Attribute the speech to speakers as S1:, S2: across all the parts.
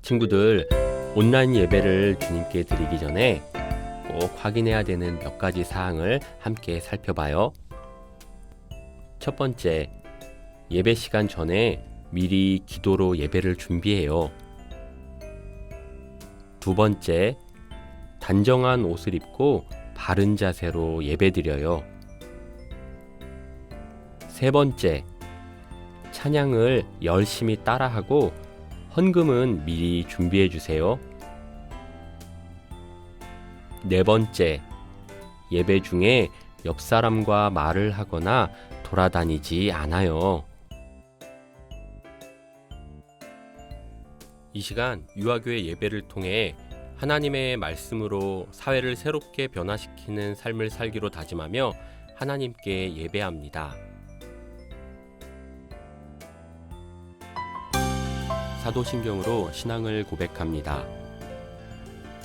S1: 친구들, 온라인 예배를 주님께 드리기 전에 꼭 확인해야 되는 몇 가지 사항을 함께 살펴봐요. 첫 번째, 예배 시간 전에 미리 기도로 예배를 준비해요. 두 번째, 단정한 옷을 입고 바른 자세로 예배드려요. 세 번째, 찬양을 열심히 따라하고 헌금은 미리 준비해 주세요. 네 번째, 예배 중에 옆 사람과 말을 하거나 돌아다니지 않아요. 이 시간 유아교회 예배를 통해 하나님의 말씀으로 사회를 새롭게 변화시키는 삶을 살기로 다짐하며 하나님께 예배합니다. 사도신경으로 신앙을 고백합니다.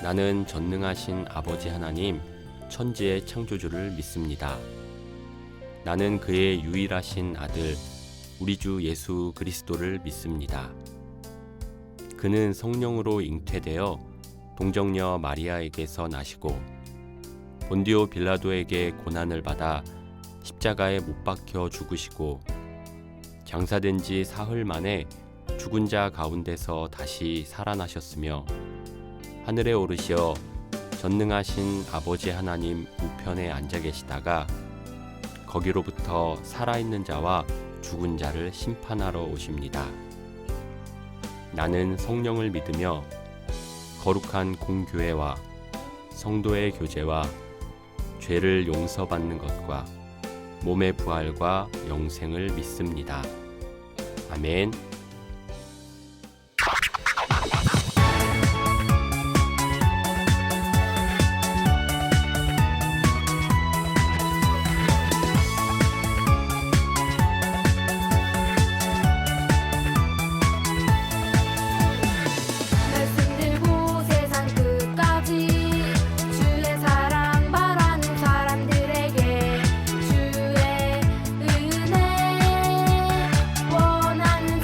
S1: 나는 전능하신 아버지 하나님, 천지의 창조주를 믿습니다. 나는 그의 유일하신 아들, 우리 주 예수 그리스도를 믿습니다. 그는 성령으로 잉태되어 동정녀 마리아에게서 나시고 본디오 빌라도에게 고난을 받아 십자가에 못 박혀 죽으시고 장사된 지 사흘 만에 죽은 자 가운데서 다시 살아나셨으며 하늘에 오르시어 전능하신 아버지 하나님 우편에 앉아 계시다가 거기로부터 살아있는 자와 죽은 자를 심판하러 오십니다. 나는 성령을 믿으며 거룩한 공교회와 성도의 교제와 죄를 용서받는 것과 몸의 부활과 영생을 믿습니다. 아멘.
S2: 원하는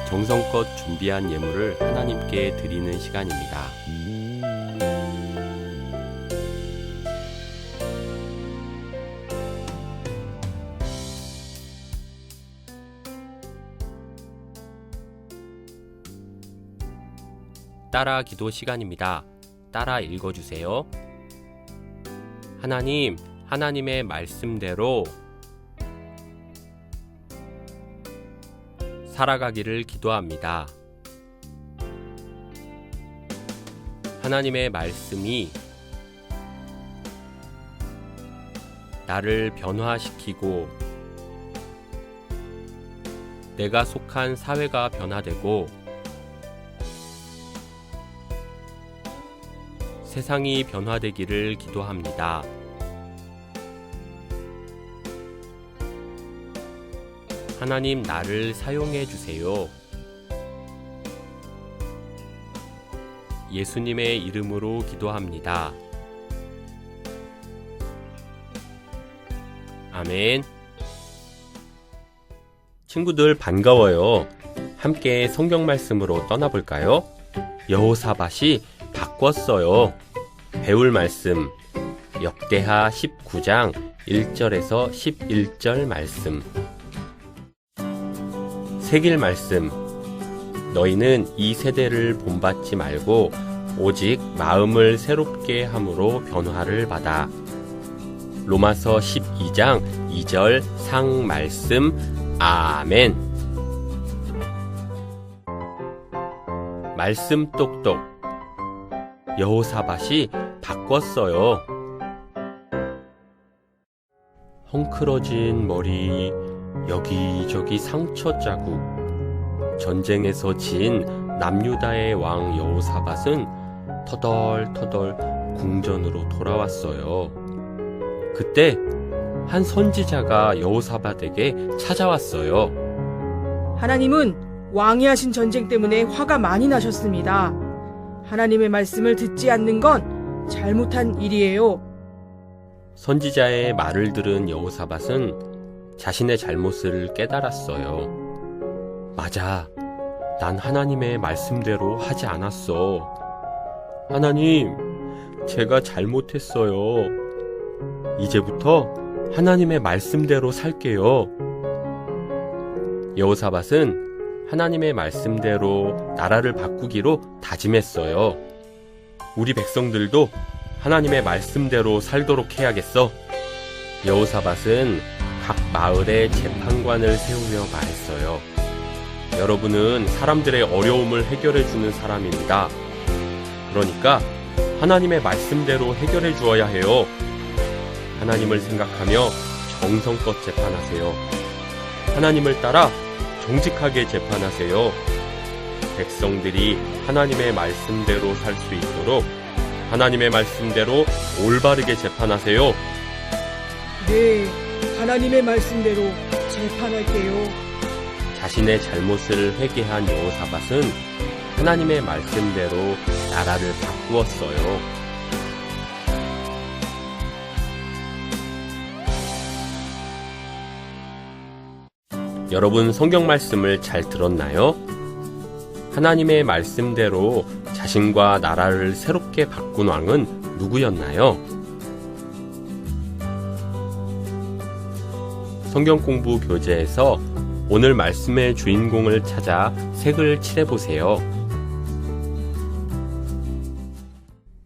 S1: 정성껏 준비한 예물을 하나님께 드리는 시간입니다. 따라 기도 시간입니다. 따라 읽어주세요. 하나님, 하나님의 말씀대로 살아가기를 기도합니다. 하나님의 말씀이 나를 변화시키고 내가 속한 사회가 변화되고 세상이 변화되기를 기도합니다. 하나님, 나를 사용해 주세요. 예수님의 이름으로 기도합니다. 아멘. 친구들 반가워요. 함께 성경 말씀으로 떠나볼까요? 여호사밧이 바꿨어요. 배울 말씀 역대하 19장 1절에서 11절 말씀. 새길 말씀. 너희는 이 세대를 본받지 말고 오직 마음을 새롭게 함으로 변화를 받아. 로마서 12장 2절 상 말씀. 아멘. 말씀 똑똑. 여호사밧이 바꿨어요. 헝클어진 머리, 여기저기 상처 자국. 전쟁에서 진 남유다의 왕 여호사밧은 터덜터덜 궁전으로 돌아왔어요. 그때 한 선지자가 여호사밧에게 찾아왔어요.
S2: 하나님은 왕이 하신 전쟁 때문에 화가 많이 나셨습니다. 하나님의 말씀을 듣지 않는 건 잘못한 일이에요.
S1: 선지자의 말을 들은 여호사밧은 자신의 잘못을 깨달았어요. 맞아, 난 하나님의 말씀대로 하지 않았어. 하나님, 제가 잘못했어요. 이제부터 하나님의 말씀대로 살게요. 여호사밧은 하나님의 말씀대로 나라를 바꾸기로 다짐했어요. 우리 백성들도 하나님의 말씀대로 살도록 해야겠어. 여호사밧은 각 마을에 재판관을 세우며 말했어요. 여러분은 사람들의 어려움을 해결해주는 사람입니다. 그러니까 하나님의 말씀대로 해결해 주어야 해요. 하나님을 생각하며 정성껏 재판하세요. 하나님을 따라 정직하게 재판하세요. 백성들이 하나님의 말씀대로 살 수 있도록 하나님의 말씀대로 올바르게 재판하세요.
S2: 네, 하나님의 말씀대로 재판할게요.
S1: 자신의 잘못을 회개한 여호사밧은 하나님의 말씀대로 나라를 바꾸었어요. 여러분, 성경 말씀을 잘 들었나요? 하나님의 말씀대로 자신과 나라를 새롭게 바꾼 왕은 누구였나요? 성경 공부 교재에서 오늘 말씀의 주인공을 찾아 색을 칠해보세요.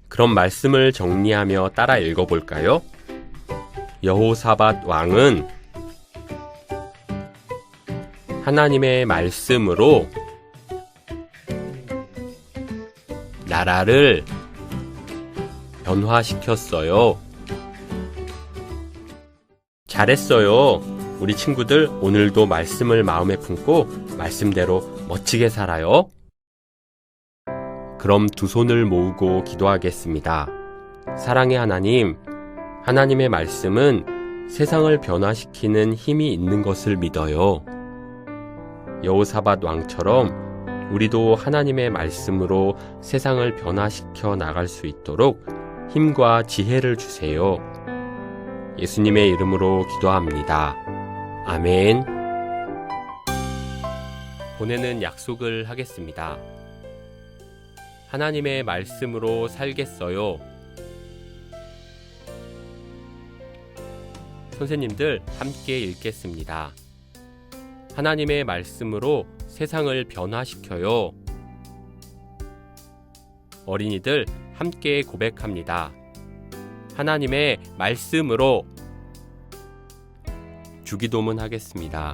S1: 그럼 말씀을 정리하며 따라 읽어볼까요? 여호사밧 왕은 하나님의 말씀으로 나라를 변화시켰어요. 잘했어요. 우리 친구들, 오늘도 말씀을 마음에 품고 말씀대로 멋지게 살아요. 그럼 두 손을 모으고 기도하겠습니다. 사랑의 하나님, 하나님의 말씀은 세상을 변화시키는 힘이 있는 것을 믿어요. 여호사밧 왕처럼 우리도 하나님의 말씀으로 세상을 변화시켜 나갈 수 있도록 힘과 지혜를 주세요. 예수님의 이름으로 기도합니다. 아멘. 보내는 약속을 하겠습니다. 하나님의 말씀으로 살겠어요. 선생님들 함께 읽겠습니다. 하나님의 말씀으로 세상을 변화시켜요. 어린이들 함께 고백합니다. 하나님의 말씀으로. 주기도문 하겠습니다.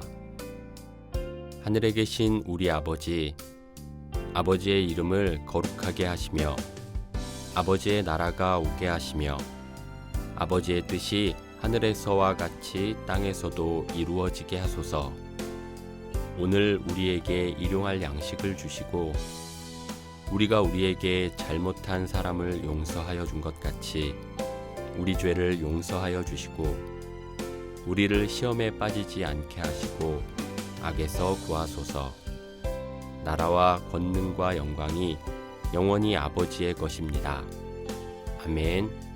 S1: 하늘에 계신 우리 아버지, 아버지의 이름을 거룩하게 하시며 아버지의 나라가 오게 하시며 아버지의 뜻이 하늘에서와 같이 땅에서도 이루어지게 하소서. 오늘 우리에게 일용할 양식을 주시고 우리가 우리에게 잘못한 사람을 용서하여 준 것 같이 우리 죄를 용서하여 주시고 우리를 시험에 빠지지 않게 하시고 악에서 구하소서. 나라와 권능과 영광이 영원히 아버지의 것입니다. 아멘.